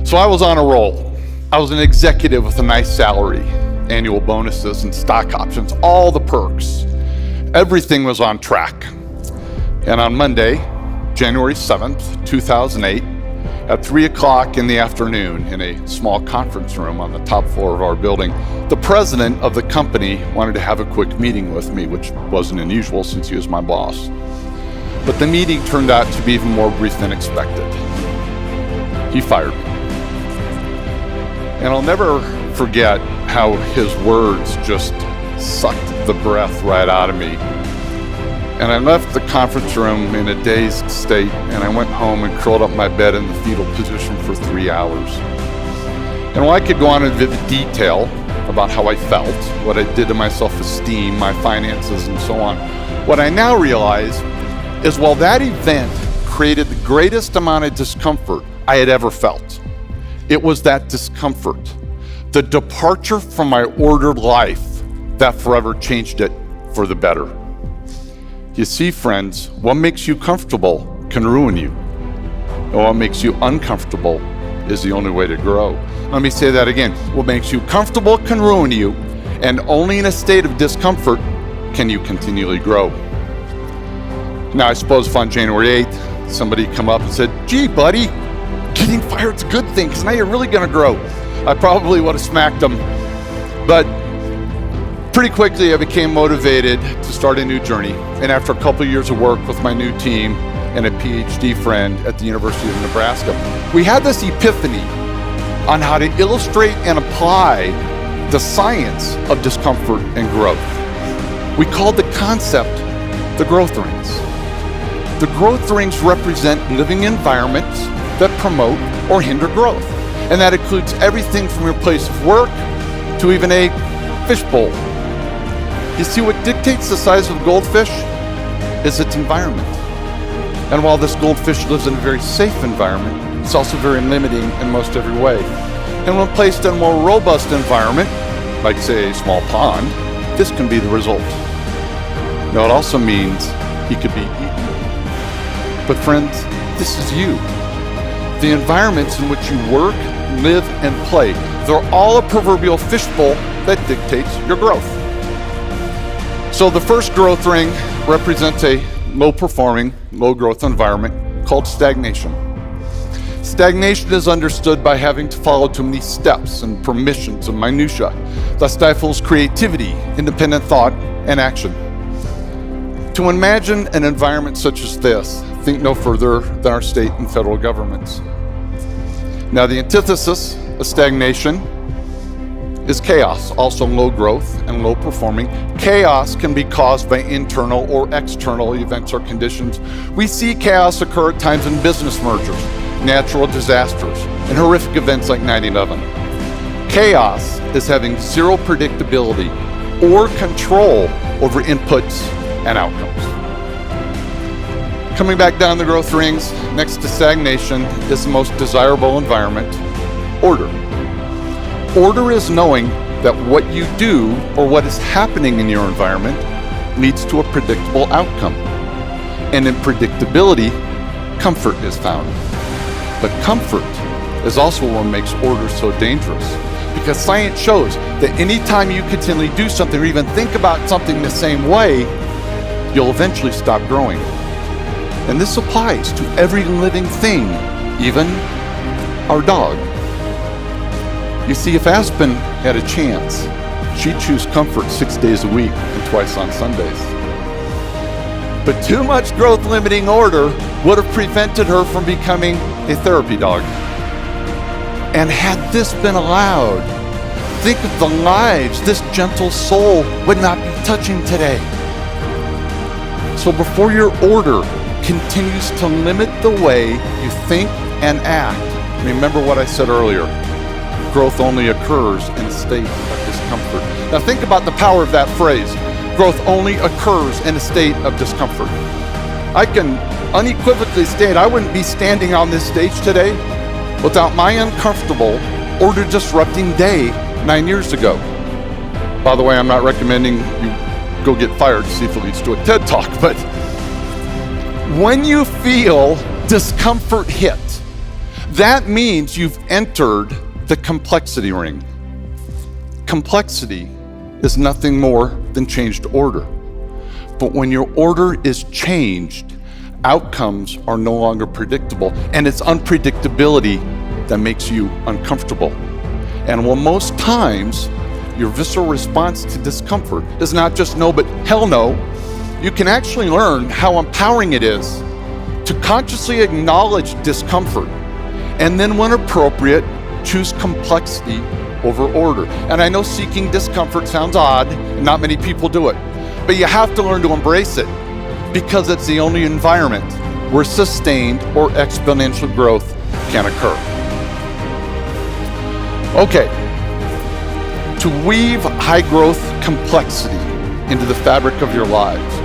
So I was on a roll. I was an executive with a nice salary, annual bonuses and stock options, all the perks. Everything was on track. And on Monday, January 7th, 2008, at 3 o'clock in the afternoon in a small conference room on the top floor of our building, the president of the company wanted to have a quick meeting with me, which wasn't unusual since he was my boss. But the meeting turned out to be even more brief than expected. He fired me. And I'll never forget how his words just sucked the breath right out of me. And I left the conference room in a dazed state, and I went home and curled up in my bed in the fetal position for 3 hours. And while I could go on in vivid detail about how I felt, what I did to my self-esteem, my finances, and so on, what I now realize is while that event created the greatest amount of discomfort I had ever felt, it was that discomfort, the departure from my ordered life, that forever changed it for the better. You see, friends, what makes you comfortable can ruin you. And what makes you uncomfortable is the only way to grow. Let me say that again. What makes you comfortable can ruin you, and only in a state of discomfort can you continually grow. Now, I suppose if on January 8th, somebody come up and said, "Gee, buddy, getting fired's a good thing, because now you're really gonna grow," I probably would have smacked them. But pretty quickly, I became motivated to start a new journey. And after a couple of years of work with my new team and a PhD friend at the University of Nebraska, we had this epiphany on how to illustrate and apply the science of discomfort and growth. We called the concept the growth rings. The growth rings represent living environments that promote or hinder growth. And that includes everything from your place of work to even a fishbowl. You see, what dictates the size of a goldfish is its environment. And while this goldfish lives in a very safe environment, it's also very limiting in most every way. And when placed in a more robust environment, like say a small pond, this can be the result. Now it also means he could be eaten. But friends, this is you. The environments in which you work, live, and play, they're all a proverbial fishbowl that dictates your growth. So the first growth ring represents a low-performing, low-growth environment called stagnation. Stagnation is understood by having to follow too many steps and permissions and minutiae that stifles creativity, independent thought, and action. To imagine an environment such as this, think no further than our state and federal governments. Now, the antithesis of stagnation is chaos, also low growth and low performing. Chaos can be caused by internal or external events or conditions. We see chaos occur at times in business mergers, natural disasters, and horrific events like 9/11. Chaos is having zero predictability or control over inputs and outcomes. Coming back down the growth rings, next to stagnation is the most desirable environment, order. Order is knowing that what you do or what is happening in your environment leads to a predictable outcome. And in predictability, comfort is found. But comfort is also what makes order so dangerous, because science shows that anytime you continually do something or even think about something the same way, you'll eventually stop growing. And this applies to every living thing, even our dog. You see, if Aspen had a chance, she'd choose comfort 6 days a week and twice on Sundays. But too much growth-limiting order would have prevented her from becoming a therapy dog. And had this been allowed, think of the lives this gentle soul would not be touching today. So before your order continues to limit the way you think and act, remember what I said earlier. Growth only occurs in a state of discomfort. Now think about the power of that phrase. Growth only occurs in a state of discomfort. I can unequivocally state I wouldn't be standing on this stage today without my uncomfortable, order-disrupting day 9 years ago. By the way, I'm not recommending you go get fired to see if it leads to a TED Talk, but when you feel discomfort hit, That means you've entered the complexity ring. Complexity is nothing more than changed order. But when your order is changed, outcomes are no longer predictable, and it's unpredictability that makes you uncomfortable. And while most times your visceral response to discomfort is not just no, but hell no, you can actually learn how empowering it is to consciously acknowledge discomfort, and then when appropriate, choose complexity over order. And I know seeking discomfort sounds odd, and not many people do it, but you have to learn to embrace it, because it's the only environment where sustained or exponential growth can occur. Okay, to weave high growth complexity into the fabric of your lives,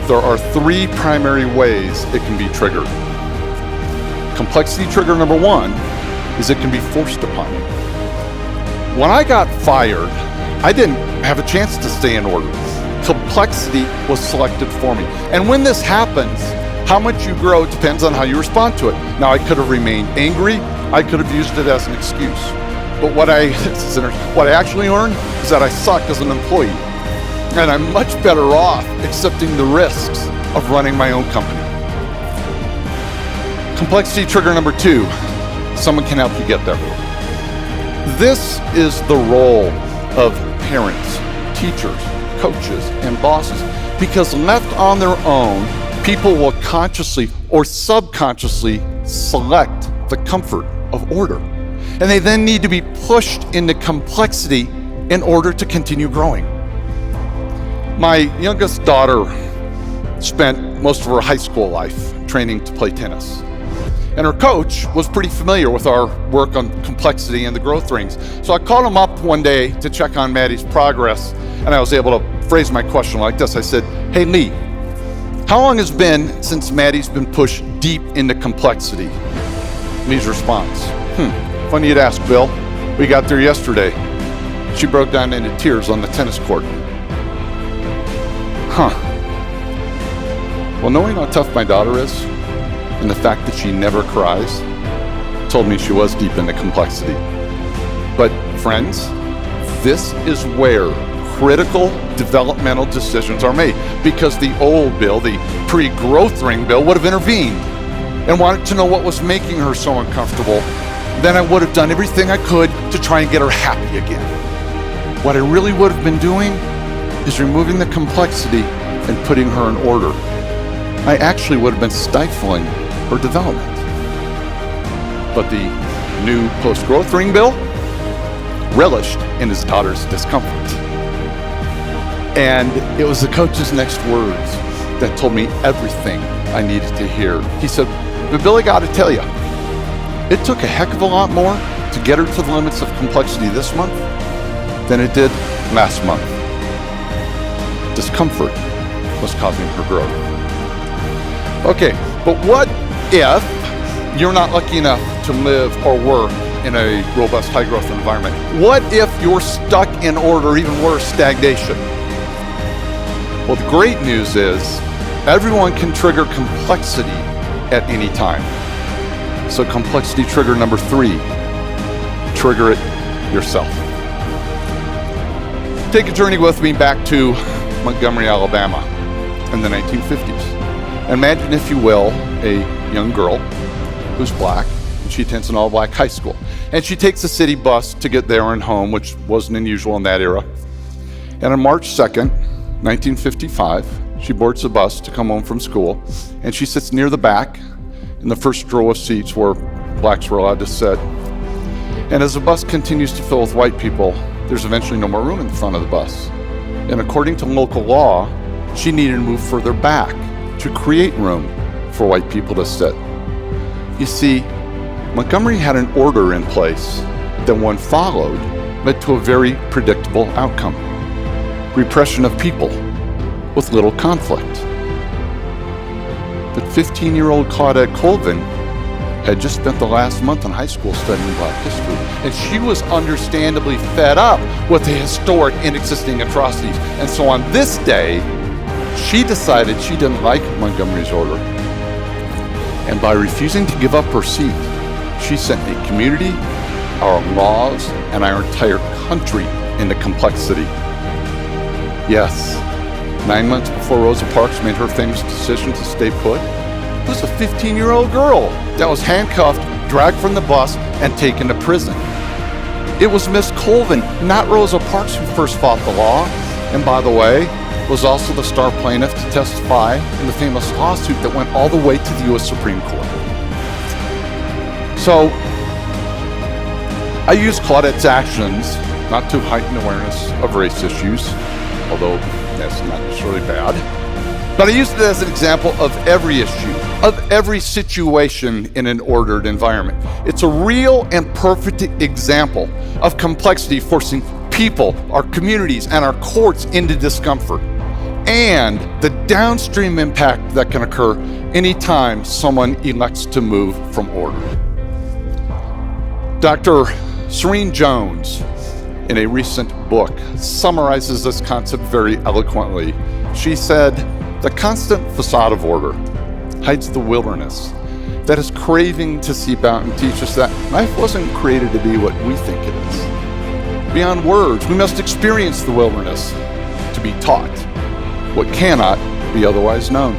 there are three primary ways it can be triggered. Complexity trigger number one is it can be forced upon you. When I got fired, I didn't have a chance to stay in order. Complexity was selected for me. And when this happens, how much you grow depends on how you respond to it. Now, I could have remained angry. I could have used it as an excuse. But what I actually learned is that I suck as an employee. And I'm much better off accepting the risks of running my own company. Complexity trigger number two, someone can help you get there. This is the role of parents, teachers, coaches, and bosses, because left on their own, people will consciously or subconsciously select the comfort of order. And they then need to be pushed into complexity in order to continue growing. My youngest daughter spent most of her high school life training to play tennis. And her coach was pretty familiar with our work on complexity and the growth rings. So I called him up one day to check on Maddie's progress, and I was able to phrase my question like this. I said, "Hey Lee, how long has it been since Maddie's been pushed deep into complexity?" Lee's response, "Funny you'd ask, Bill. We got there yesterday." She broke down into tears on the tennis court. Well, knowing how tough my daughter is, and the fact that she never cries, told me she was deep into complexity. But friends, this is where critical developmental decisions are made, because the old Bill, the pre-growth ring Bill, would have intervened and wanted to know what was making her so uncomfortable. Then I would have done everything I could to try and get her happy again. What I really would have been doing is removing the complexity and putting her in order. I actually would have been stifling her development. But the new post-growth ring Bill relished in his daughter's discomfort. And it was the coach's next words that told me everything I needed to hear. He said, "But Bill, I gotta tell you, it took a heck of a lot more to get her to the limits of complexity this month than it did last month. Discomfort was causing her growth." Okay, but what if you're not lucky enough to live or work in a robust, high-growth environment? What if you're stuck in order, even worse, stagnation? Well, the great news is everyone can trigger complexity at any time. So complexity trigger number three, trigger it yourself. Take a journey with me back to Montgomery, Alabama in the 1950s. Imagine, if you will, a young girl who's black, and she attends an all-black high school. And she takes a city bus to get there and home, which wasn't unusual in that era. And on March 2nd, 1955, she boards the bus to come home from school, and she sits near the back in the first row of seats where blacks were allowed to sit. And as the bus continues to fill with white people, there's eventually no more room in the front of the bus. And according to local law, she needed to move further back to create room for white people to sit. You see, Montgomery had an order in place that, when followed, led to a very predictable outcome: repression of people with little conflict. But 15-year-old Claudette Colvin had just spent the last month in high school studying Black history, and she was understandably fed up with the historic and existing atrocities. And so on this day, she decided she didn't like Montgomery's order. And by refusing to give up her seat, She sent a community, our laws, and our entire country into complexity. Yes, 9 months before Rosa Parks made her famous decision to stay put, it was a 15-year-old girl that was handcuffed, dragged from the bus, and taken to prison. It was Miss Colvin, not Rosa Parks, who first fought the law, and by the way, was also the star plaintiff to testify in the famous lawsuit that went all the way to the U.S. Supreme Court. So, I use Claudette's actions not to heighten awareness of race issues, although that's not necessarily bad, but I use it as an example of every issue, of every situation in an ordered environment. It's a real and perfect example of complexity forcing people, our communities, and our courts into discomfort, and the downstream impact that can occur anytime someone elects to move from order. Dr. Serene Jones, in a recent book, summarizes this concept very eloquently. She said, "The constant facade of order hides the wilderness that is craving to seep out and teach us that life wasn't created to be what we think it is. Beyond words, we must experience the wilderness to be taught what cannot be otherwise known."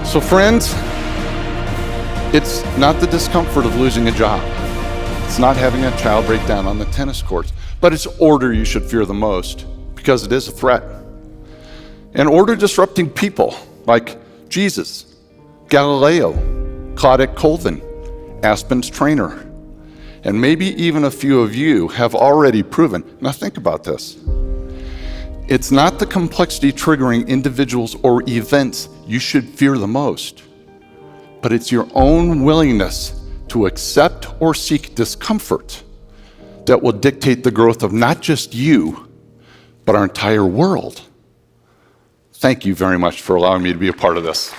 So friends, it's not the discomfort of losing a job. It's not having a child break down on the tennis courts, but it's order you should fear the most, because it is a threat. And order disrupting people like Jesus, Galileo, Claudette Colvin, Aspen's trainer, and maybe even a few of you have already proven. Now think about this. It's not the complexity triggering individuals or events you should fear the most, but it's your own willingness to accept or seek discomfort that will dictate the growth of not just you, but our entire world. Thank you very much for allowing me to be a part of this.